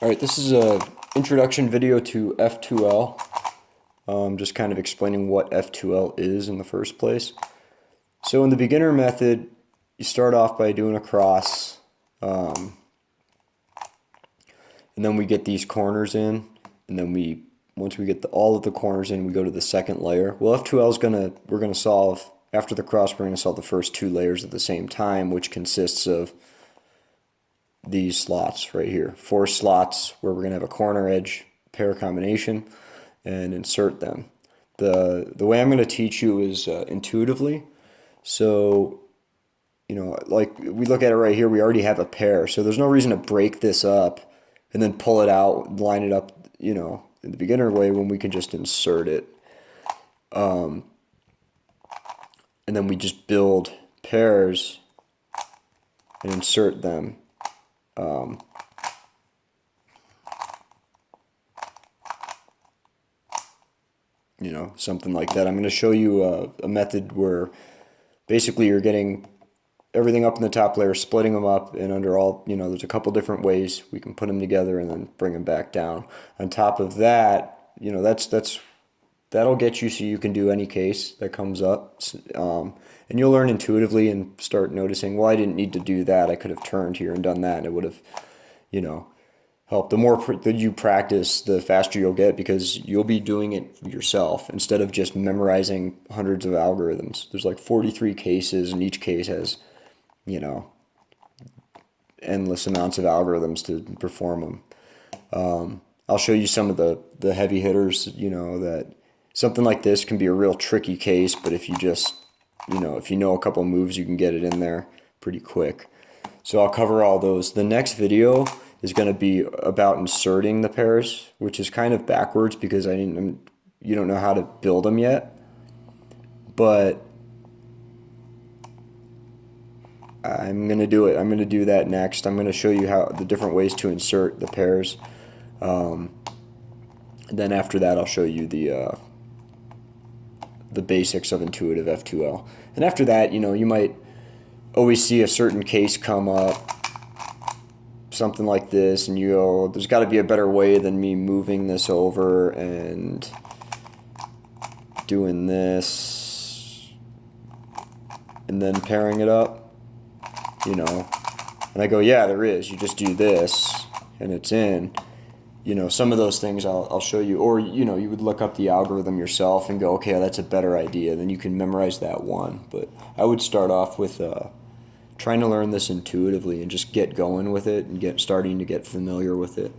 Alright, this is a introduction video to F2L. Just kind of explaining what F2L is in the first place. So in the beginner method, you start off by doing a cross, and then we get these corners in, and then once we get all of the corners in, we go to the second layer. Well, F2L is we're gonna solve, after the cross, we're gonna solve the first two layers at the same time, which consists of these slots right here. 4 slots where we're going to have a corner edge pair combination and insert them. The way I'm going to teach you is intuitively. So, like we look at it right here, we already have a pair. So there's no reason to break this up and then pull it out, line it up, in the beginner way when we can just insert it. And then we just build pairs and insert them. Something like that. I'm going to show you a method where basically you're getting everything up in the top layer, splitting them up, and under all, there's a couple different ways we can put them together and then bring them back down. On top of that, that'll get you so you can do any case that comes up. And you'll learn intuitively and start noticing, well, I didn't need to do that. I could have turned here and done that, and it would have, helped. The more that you practice, the faster you'll get, because you'll be doing it yourself instead of just memorizing hundreds of algorithms. There's like 43 cases, and each case has, endless amounts of algorithms to perform them. I'll show you some of the heavy hitters, that something like this can be a real tricky case, but if you just, if you know a couple moves, you can get it in there pretty quick. So I'll cover all those. The next video is going to be about inserting the pairs, which is kind of backwards because you don't know how to build them yet. But I'm going to do it. I'm going to do that next. I'm going to show you how the different ways to insert the pairs. Then after that, I'll show you the basics of intuitive F2L. And after that, you might always see a certain case come up, something like this, and you go, there's got to be a better way than me moving this over and doing this and then pairing it up, and I go, yeah, there is. You just do this and it's in. Some of those things I'll show you, or you would look up the algorithm yourself and go, okay, that's a better idea. Then you can memorize that one. But I would start off with trying to learn this intuitively and just get going with it and starting to get familiar with it.